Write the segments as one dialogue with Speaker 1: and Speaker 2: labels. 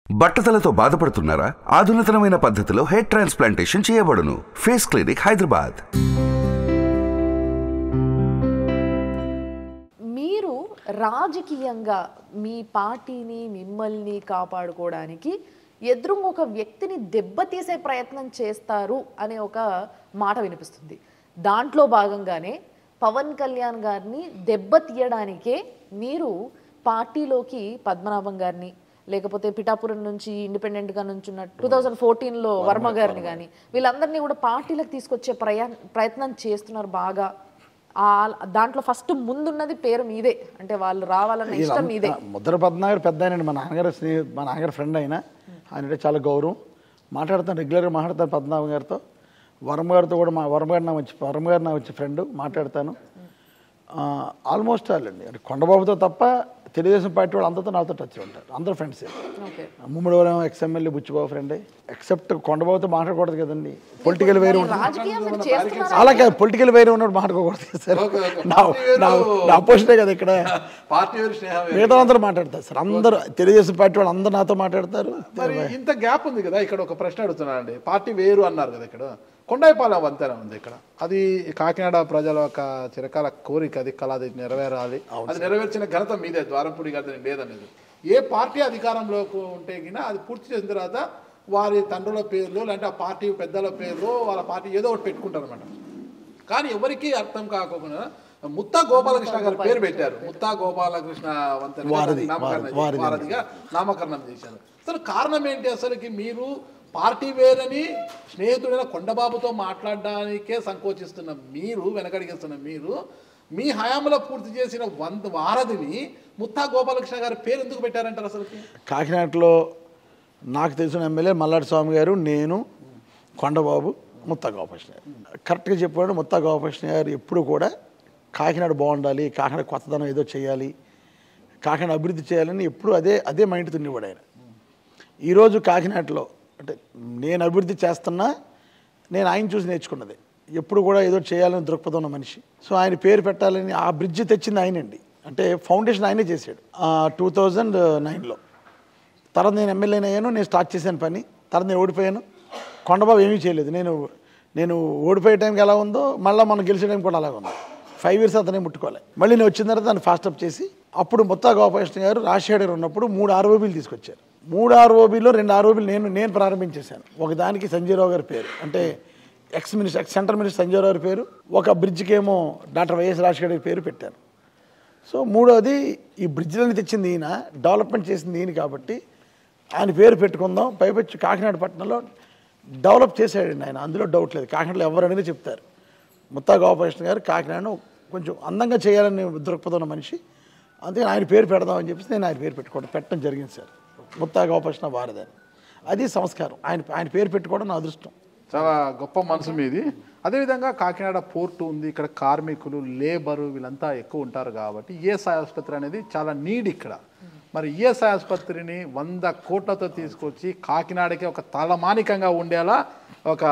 Speaker 1: బట్టతలతో బాధపడుతున్నారా? ఆధునితనమైన పద్ధతిలో hair transplantation చేయబడును. Face clinic, Hyderabad.
Speaker 2: మీరు రాజకీయంగా మీ పార్టీని మిమ్మల్ని కాపాడుకోవడానికి ఎదురుగా ఒక వ్యక్తిని దెబ్బతీసే ప్రయత్నం చేస్తారు అనే ఒక మాట వినిపిస్తుంది. దాంట్లో భాగంగానే పవన్ కళ్యాణ్ గారిని దెబ్బతీయడానికే మీరు పార్టీలోకి పద్మనాభం గారిని, లేకపోతే పిఠాపురం నుంచి ఇండిపెండెంట్గా నుంచున్న 2014లో వర్మ గారిని కానీ వీళ్ళందరినీ కూడా పార్టీలకు తీసుకొచ్చే ప్రయత్నం చేస్తున్నారు బాగా. దాంట్లో ఫస్ట్ ముందున్నది పేరు మీదే, అంటే వాళ్ళు రావాలన్న ఇష్టం మీదే.
Speaker 3: ముద్ర పద్మనాభం పెద్ద ఆయన, మా నాన్నగారు ఫ్రెండ్ అయినా ఆయన చాలా గౌరవం. మాట్లాడతాను, రెగ్యులర్గా మాట్లాడతాను పద్మనాభం గారితో. వర్మ గారితో కూడా వర్మ గారు నా వచ్చి ఫ్రెండ్ మాట్లాడతాను. ఆల్మోస్ట్ ఆల్ అండి, అంటే కొండబాబుతో తప్ప తెలుగుదేశం పార్టీ వాళ్ళు అందరితో నాతో టచ్ ఉంటారు. అందరూ ఫ్రెండ్సే. ముమ్మడివరం ఎక్స్ఎమ్మెల్యే బుచ్చిబాబు ఫ్రెండే. ఎక్సెప్ట్ కొండబాబుతో మాట్లాడకూడదు కదండి, పొలిటికల్ వేరే ఉంటుంది. అలా కాదు, పొలిటికల్ వేరే ఉన్నప్పుడు మాట్లాడకూడదు సార్. నా అపోజిటే కదా ఇక్కడ. మిగతా అందరూ మాట్లాడతారు సార్. అందరూ తెలుగుదేశం పార్టీ వాళ్ళు అందరూ నాతో మాట్లాడతారు.
Speaker 4: ఇంత గ్యాప్ ఉంది కదా. ఇక్కడ ఒక ప్రశ్న అడుగుతున్నానండి, పార్టీ వేరు అన్నారు కదా, ఇక్కడ కొండాయిపాలెం వంతెన ఉంది ఇక్కడ. అది కాకినాడ ప్రజల ఒక చిరకాల కోరిక, అది కళ, అది నెరవేరాలి. అది నెరవేర్చిన ఘనత మీదే, ద్వారంపూడి గారి లేదనేది. ఏ పార్టీ అధికారంలోకి ఉంటే గినా అది పూర్తి చేసిన తర్వాత వారి తండ్రుల పేర్లు, లేదంటే ఆ పార్టీ పెద్దల పేర్లు, వాళ్ళ పార్టీ ఏదో ఒకటి పెట్టుకుంటారు అనమాట. కానీ ఎవరికి అర్థం కాకుండా ముత్తా గోపాలకృష్ణ గారి పేరు పెట్టారు. ముత్తా గోపాలకృష్ణ వంతెన వారధిగా నామకరణం చేశారు. అసలు కారణం ఏంటి? అసలుకి మీరు పార్టీ వేరని స్నేహితుడైన కొండబాబుతో మాట్లాడడానికే సంకోచిస్తున్న మీరు, వెనకడిగిస్తున్న మీరు, మీ హయాంలో పూర్తి చేసిన వారధిని ముత్తా గోపాలకృష్ణ గారి పేరు ఎందుకు పెట్టారంటారు? అసలు
Speaker 3: కాకినాడలో నాకు తెలిసిన ఎమ్మెల్యే మల్లాడి స్వామి గారు, నేను, కొండబాబు, ముత్తా గోపాలకృష్ణ గారు. కరెక్ట్గా చెప్పాడు. ముత్తా గోపాలకృష్ణ గారు ఎప్పుడు కూడా కాకినాడ బాగుండాలి, కాకినాడ కొత్తదనం ఏదో చేయాలి, కాకినాడ అభివృద్ధి చేయాలని ఎప్పుడు అదే మైండ్ తిన్నవాడు ఆయన. ఈరోజు కాకినాడలో అంటే నేను అభివృద్ధి చేస్తున్నా, నేను ఆయన చూసి నేర్చుకున్నది. ఎప్పుడు కూడా ఏదో చేయాలని దృక్పథం ఉన్న మనిషి. సో ఆయన పేరు పెట్టాలని ఆ బ్రిడ్జ్ తెచ్చింది ఆయనండి. అంటే ఫౌండేషన్ ఆయనే చేశాడు 2009లో. తర్వాత నేను ఎమ్మెల్యేని అయ్యాను, నేను స్టార్ట్ చేశాను పని. తర్వాత నేను ఓడిపోయాను. కొండబాబు ఏమీ చేయలేదు. నేను ఓడిపోయే టైంకి ఎలా ఉందో మళ్ళీ మనం గెలిచే టైం కూడా అలాగే ఉంది. 5 years అతనే ముట్టుకోవాలి. మళ్ళీ నేను వచ్చిన తర్వాత దాన్ని ఫాస్ట్ అప్ చేసి, అప్పుడు ముత్తా గోపాలకృష్ణ గారు రాజశేఖర్ ఉన్నప్పుడు 3 ROBలు తీసుకొచ్చారు. 3 ROBలో 2 ROBలు నేను ప్రారంభించేశాను. ఒకదానికి సంజయరావు గారి పేరు, అంటే ఎక్స్ సెంట్రల్ మినిస్టర్ సంజయరావు గారి పేరు. ఒక బ్రిడ్జ్కి ఏమో డాక్టర్ వైఎస్ రాజశేఖర్ గారి పేరు పెట్టాను. సో మూడోది, ఈ బ్రిడ్జ్లని తెచ్చింది ఈయన, డెవలప్మెంట్ చేసింది ఈయన, కాబట్టి ఆయన పేరు పెట్టుకుందాం. పైపచ్చి కాకినాడ పట్టణంలో డెవలప్ చేశాడండి ఆయన, అందులో డౌట్ లేదు. కాకినాడలో ఎవరైనా చెప్తారు ముత్తా గోపాలకృష్ణ గారు కాకినాడను కొంచెం అందంగా చేయాలని దృక్పథం ఉన్న మనిషి. అందుకని ఆయన పేరు పెడదామని చెప్పేసి నేను ఆయన పేరు పెట్టడం జరిగింది సార్. ముత్తా గోపాలకృష్ణ వారధి. అది సంస్కారం. ఆయన పేరు పెట్టుకోవడం నా అదృష్టం.
Speaker 4: చాలా గొప్ప మనసు మీది. అదేవిధంగా కాకినాడ పోర్టు ఉంది, ఇక్కడ కార్మికులు, లేబరు వీళ్ళంతా ఎక్కువ ఉంటారు కాబట్టి ఈఎస్ఐ ఆసుపత్రి అనేది చాలా నీడ్ ఇక్కడ. మరి ఈఎస్ఐ ఆసుపత్రిని 100 కోట్లతో తీసుకొచ్చి కాకినాడకి ఒక తలమానికంగా ఉండేలా ఒక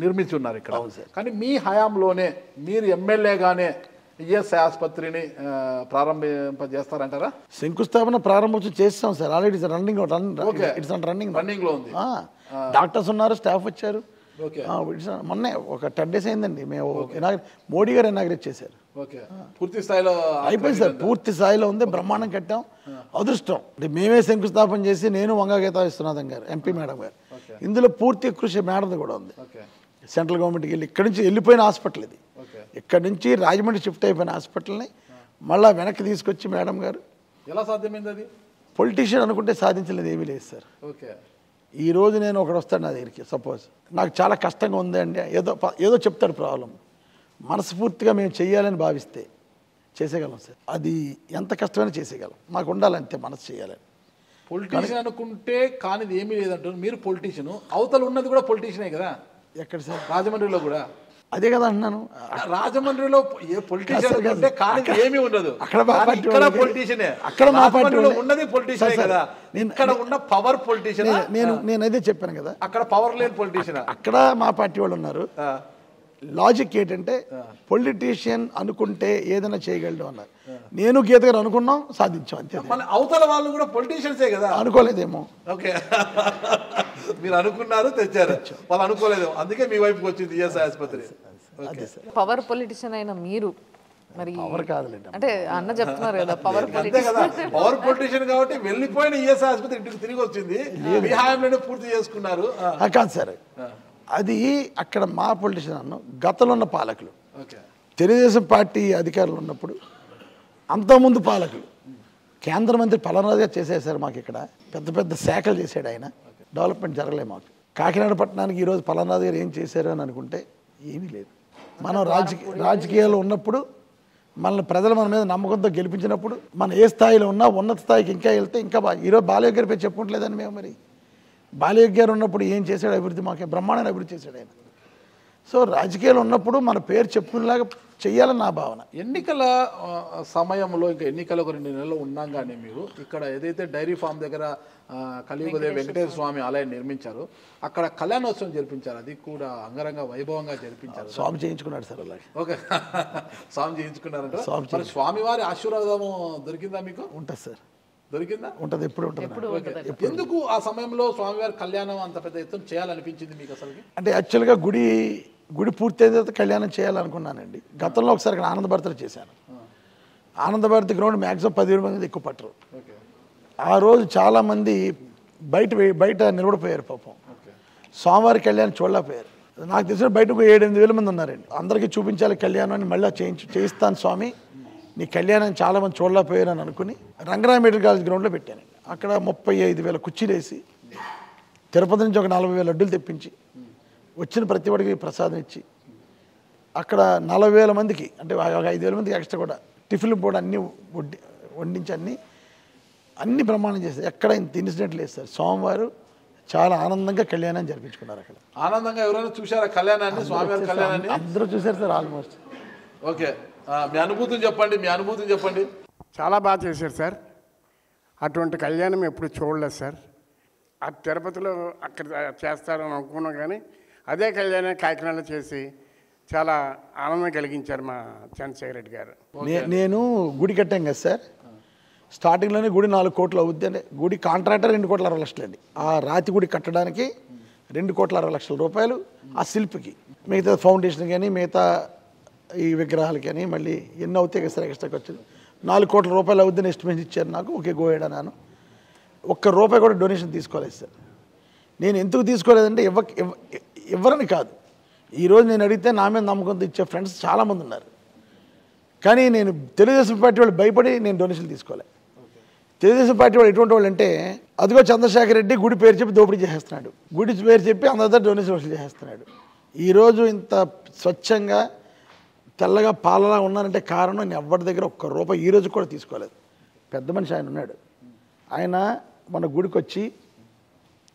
Speaker 4: నిర్మించి ఉన్నారు ఇక్కడ. కానీ మీ హయాంలోనే మీరు ఎమ్మెల్యేగానే ఈఎస్ఐ ఆసుపత్రిని ప్రారంభింపజేస్తారంటారా?
Speaker 3: శంకుస్థాపన ప్రారంభోత్సవం చేస్తాం సార్. ఆల్రెడీ రన్నింగ్ లో ఉంది. డాక్టర్స్ ఉన్నారు, స్టాఫ్ వచ్చారు. మొన్నే ఒక 10 days అయిందండి. మేము మోడీ గారు ఇనాగ్రేట్ చేశారు.
Speaker 4: పూర్తి స్థాయిలో
Speaker 3: అయిపోయింది సార్. పూర్తి స్థాయిలో ఉంది. బ్రహ్మాండం కట్టాం. అదృష్టం అంటే మేమే శంకుస్థాపన చేసి, నేను వంగగీత విశ్వనాథం గారు, ఎంపీ మేడం గారు, ఇందులో పూర్తి కృషి మేడంది కూడా ఉంది. సెంట్రల్ గవర్నమెంట్కి వెళ్ళి ఇక్కడి నుంచి వెళ్ళిపోయిన హాస్పిటల్ ఇది. ఇక్కడి నుంచి రాజమండ్రి షిఫ్ట్ అయిపోయిన హాస్పిటల్ని మళ్ళీ వెనక్కి తీసుకొచ్చి మేడం గారు.
Speaker 4: ఎలా సాధ్యమైంది అది?
Speaker 3: పొలిటీషియన్ అనుకుంటే సాధించలేదు ఏమీ లేదు సార్. ఈరోజు నేను ఒకడు వస్తాడు నా దగ్గరికి, సపోజ్ నాకు చాలా కష్టంగా ఉంది అండి, ఏదో చెప్తాడు ప్రాబ్లం. మనస్ఫూర్తిగా మేము చెయ్యాలని భావిస్తే చేసేయగలం సార్. అది ఎంత కష్టమైనా చేసేయగలం. మాకు ఉండాలంతే మనసు చేయాలని.
Speaker 4: పొలిటీషియన్ అనుకుంటే కానిది ఏమీ లేదంటారు మీరు. పొలిటీషియన్ అవతల ఉన్నది కూడా పొలిటీషియనే కదా.
Speaker 3: ఎక్కడ సార్?
Speaker 4: రాజమండ్రిలో కూడా
Speaker 3: అదే కదా అంటున్నాను.
Speaker 4: రాజమండ్రిలో ఏ పొలిటీషియన్ అంటే కానిది ఏమీ ఉండదు.
Speaker 3: అక్కడ మా పార్టీ
Speaker 4: పొలిటీషియనే,
Speaker 3: అక్కడ మా పార్టీ
Speaker 4: ఉన్నది పొలిటీషియనే కదా. ఇక్కడ ఉన్న పవర్ పొలిటీషియన్.
Speaker 3: నేను అదే చెప్పాను కదా,
Speaker 4: అక్కడ పవర్ లేని పొలిటీషియన్.
Speaker 3: అక్కడ మా పార్టీ వాళ్ళు ఉన్నారు. లాజిక్ ఏంటంటే పొలిటీషియన్ అనుకుంటే ఏదైనా చేయగలడు అన్నారు. నేను గీత గారు అనుకున్నాం, సాధించాం అంతే.
Speaker 4: అవతల వాళ్ళు కూడా పొలిటీషియన్సే కదా,
Speaker 3: అనుకోలేదేమో.
Speaker 4: ఓకే, మీరు అనుకున్నారు, తెచ్చారు, వాళ్ళు అనుకోలేదు, అందుకే మీ వైపుకి వచ్చింది ఈఎస్ఐ ఆసుపత్రి.
Speaker 2: పవర్ పొలిటిషియన్ అయిన మీరు మరి
Speaker 3: పవర్ కాదులేండి,
Speaker 2: అంటే అన్న చెప్తున్నారు కదా పవర్
Speaker 4: అంతే కదా, పవర్ పొలిటీషియన్ కాబట్టి వెళ్ళిపోయిన ఈఎస్ఐ ఆసుపత్రి ఇంటికి తిరిగి వచ్చింది, మీ హాయంలోనే పూర్తి చేసుకున్నారు.
Speaker 3: కాదు సార్, అది అక్కడ మా పొలిటీషియన్ అన్న గతంలో ఉన్న పాలకులు,
Speaker 4: ఓకే,
Speaker 3: తెలుగుదేశం పార్టీ అధికారులు ఉన్నప్పుడు అంతకుముందు పాలకులు కేంద్ర మంత్రి పలనాథ్ గారు చేసేసారు. మాకు ఇక్కడ పెద్ద పెద్ద శాఖలు చేశాడు ఆయన, డెవలప్మెంట్ జరగలేదు మాకు. కాకినాడ పట్టణానికి ఈరోజు పలనాథ్ గారు ఏం చేశారు అని అనుకుంటే ఏమీ లేదు. మనం రాజకీయాల్లో ఉన్నప్పుడు మనల్ని ప్రజలు మన మీద నమ్మకంతో గెలిపించినప్పుడు మనం ఏ స్థాయిలో ఉన్నా ఉన్నత స్థాయికి ఇంకా వెళ్తే ఇంకా బాగా. ఈరోజు బాలయ్య గారి పేరు చెప్పుకుంటలేదని మేము, మరి బాలయ్య గారు ఉన్నప్పుడు ఏం చేశాడు అభివృద్ధి, మాకే బ్రహ్మాండమైన అభివృద్ధి చేశాడు ఆయన. సో రాజకీయాలు ఉన్నప్పుడు మన పేరు చెప్పుకునేలాగా చెయ్యాలని నా భావన.
Speaker 4: ఎన్నికల సమయంలో ఇంకా ఎన్నికల ఒక 2 నెలలు ఉన్నాం కానీ మీరు ఇక్కడ ఏదైతే డైరీ ఫామ్ దగ్గర కలియుగదేవి వెంకటేశ్వర స్వామి ఆలయం నిర్మించారు, అక్కడ కళ్యాణోత్సవం జరిపించారు, అది కూడా అంగరంగ వైభవంగా జరిపించారు.
Speaker 3: స్వామి చేయించుకున్నాడు సార్ అలాగే.
Speaker 4: ఓకే, స్వామి చేయించుకున్నారంట. మరి స్వామివారి ఆశీర్వాదము దొరికిందా మీకు?
Speaker 3: ఉంటుంది సార్,
Speaker 4: దొరికిందా?
Speaker 3: ఉంటుంది, ఎప్పుడు ఉంటుంది.
Speaker 4: ఎందుకు ఆ సమయంలో స్వామివారి కళ్యాణం అంత పెద్ద ఎత్తున చేయాలనిపించింది మీకు అసలు?
Speaker 3: అంటే యాక్చువల్గా గుడి పూర్తయిన తర్వాత కళ్యాణం చేయాలనుకున్నానండి. గతంలో ఒకసారి ఇక్కడ ఆనందభారతిలో చేశాను. ఆనందభారతి గ్రౌండ్ మ్యాక్సిమం 10,000 మంది ఎక్కువ పట్టరు. ఆ రోజు చాలామంది బయట నిలబడిపోయారు పాపం, స్వామివారి కళ్యాణం చూడలేకపోయారు. నాకు తెలిసిన బయటకు 7-8 మంది ఉన్నారండి. అందరికీ చూపించాలి కళ్యాణం అని, మళ్ళీ చేయిస్తాను స్వామి నీ కళ్యాణం చాలామంది చూడలేకపోయారు అని అనుకుని రంగరాయ మెడికల్ కాలేజ్ గ్రౌండ్లో పెట్టానండి. అక్కడ 35,000 కుర్చీలు వేసి తిరుపతి నుంచి ఒక 40,000 లడ్డూలు తెప్పించి వచ్చిన ప్రతి వాడికి ప్రసాదం ఇచ్చి అక్కడ 40,000 మందికి, అంటే ఒక 5,000 మందికి ఎక్స్ట్రా కూడా టిఫిన్లు కూడా అన్నీ వండించి అన్ని ప్రమాణం చేస్తారు. ఎక్కడ ఇంత ఇన్సిడెంట్ లేదు సార్. స్వామివారు చాలా ఆనందంగా కళ్యాణాన్ని జరిపించుకున్నారు. అక్కడ
Speaker 4: ఆనందంగా ఎవరైనా చూసారా కళ్యాణాన్ని, స్వామివారి కళ్యాణాన్ని?
Speaker 3: అందరూ చూశారు సార్ ఆల్మోస్ట్.
Speaker 4: ఓకే, మీ అనుభూతిని చెప్పండి.
Speaker 5: చాలా బాగా చేశారు సార్. అటువంటి కళ్యాణం ఎప్పుడు చూడలేదు సార్. ఆ తిరుపతిలో అక్కడ చేస్తారని అనుకున్నాం, కానీ అదే కళ్యాణం కాకినాడలో చేసి చాలా ఆనందం కలిగించారు మా చంద్రశేఖర్ రెడ్డి గారు.
Speaker 3: నేను గుడి కట్టాం కదా సార్, స్టార్టింగ్లోనే గుడి 4 కోట్లు అవుద్ది అంటే గుడి కాంట్రాక్టర్ 2,60,00,000 అండి. ఆ రాతి గుడి కట్టడానికి 2,60,00,000 రూపాయలు, ఆ శిల్పికి, మిగతా ఫౌండేషన్ కానీ మిగతా ఈ విగ్రహాలు కానీ మళ్ళీ ఎన్ని అవుతాయి కదా సార్ ఎక్స్ట్రా ఖర్చులు. 4 కోట్ల రూపాయలు అవుద్దని ఎస్టిమేషన్ ఇచ్చారు నాకు. ఓకే గోయడా, నేను ₹1 కూడా డొనేషన్ తీసుకోలేదు సార్. నేను ఎందుకు తీసుకోలేదంటే ఇవ్వరని కాదు, ఈరోజు నేను అడిగితే నా మీద నమ్మకంతో ఇచ్చే ఫ్రెండ్స్ చాలామంది ఉన్నారు. కానీ నేను తెలుగుదేశం పార్టీ వాళ్ళు భయపడి నేను డొనేషన్ తీసుకోలే. తెలుగుదేశం పార్టీ వాళ్ళు ఎటువంటి వాళ్ళు అంటే, అదిగో చంద్రశేఖర్ రెడ్డి గుడి పేరు చెప్పి దోపిడీ చేసేస్తున్నాడు, గుడి పేరు చెప్పి అందరి డొనేషన్ వసూలు చేసేస్తున్నాడు. ఈరోజు ఇంత స్వచ్ఛంగా తెల్లగా పాలలా ఉన్నానంటే కారణం నేను ఎవరి దగ్గర ₹1 ఈ రోజు కూడా తీసుకోలేదు. పెద్ద మనిషి ఆయన ఉన్నాడు, ఆయన మన గుడికి వచ్చి,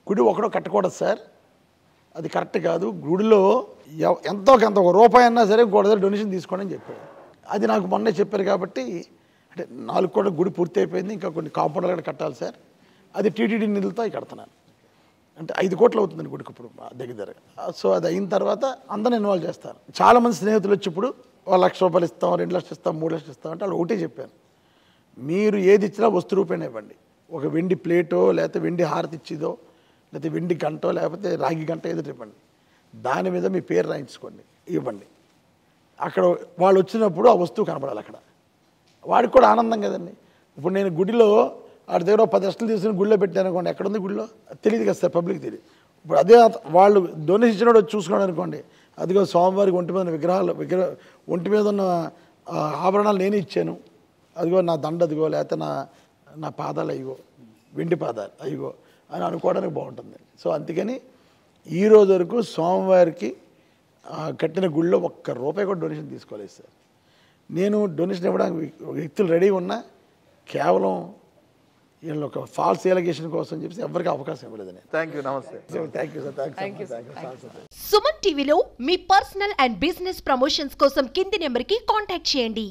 Speaker 3: గుడి ఒకడో కట్టకూడదు సార్, అది కరెక్ట్ కాదు, గుడిలో ఎంతో కొంత ₹1 అన్నా సరే గోడ డొనేషన్ తీసుకోండి అని చెప్పాడు. అది నాకు మొన్నే చెప్పారు కాబట్టి, అంటే 4 కోట్ల గుడి పూర్తి అయిపోయింది, ఇంకా కొన్ని కాంపౌండర్లు కూడా కట్టాలి సార్, అది టీటీడీ నిధులతో అవి కడుతున్నాను. అంటే 5 కోట్లు అవుతుంది గుడికి ఇప్పుడు దగ్గర. సో అది అయిన తర్వాత అందరిని ఇన్వాల్వ్ చేస్తారు. చాలామంది స్నేహితులు వచ్చి ఇప్పుడు ₹1,00,000 ఇస్తాం, 2 లక్షలు ఇస్తాం, 3 లక్షలు ఇస్తాం అంటే వాళ్ళు ఒకటే చెప్పాను, మీరు ఏది ఇచ్చినా వస్తు రూపేణ ఇవ్వండి. ఒక వెండి ప్లేటో, లేకపోతే వెండి హారతి ఇచ్చిదో, లేకపోతే వెండి గంటో, లేకపోతే రాగి గంట ఏదో ఇవ్వండి, దాని మీద మీ పేరు రాయించుకోండి, ఇవ్వండి. అక్కడ వాళ్ళు వచ్చినప్పుడు ఆ వస్తువు కనపడాలి, అక్కడ వాడికి కూడా ఆనందం కదండి. ఇప్పుడు నేను గుడిలో వాడి దగ్గర 10 లక్షలు తీసుకుని గుడిలో పెట్టాను అనుకోండి, ఎక్కడుంది గుడిలో తెలియదు కదా సార్, పబ్లిక్ తెలియదు. ఇప్పుడు అదే వాళ్ళు డొనేషన్ ఇచ్చినోడు చూసుకున్నాడు అనుకోండి, అదిగో స్వామివారికి ఒంటి మీద ఒంటి మీద ఉన్న ఆభరణాలు నేనే ఇచ్చాను, అదిగో నా దండ అదిగో, లేకపోతే నా పాదాలు అయ్యో, వెండి పాదాలు అయ్యో అని అనుకోవడానికి బాగుంటుంది. సో అందుకని ఈరోజు వరకు స్వామివారికి కట్టిన గుళ్ళో ₹1 కూడా డొనేషన్ తీసుకోలేదు సార్. నేను డొనేషన్ ఇవ్వడానికి వ్యక్తులు రెడీగా ఉన్నా, కేవలం వీళ్ళు ఒక ఫాల్స్ ఎలిగేషన్ కోసం చెప్పి ఎవరికి అవకాశం ఇవ్వలేదని.
Speaker 4: థ్యాంక్ యూ, నమస్తే.
Speaker 3: Thank you sir.
Speaker 6: సుమన్ టీవీలో మీ పర్సనల్ అండ్ బిజినెస్ ప్రమోషన్స్ కోసం కింది నెంబర్కి కాంటాక్ట్ చేయండి.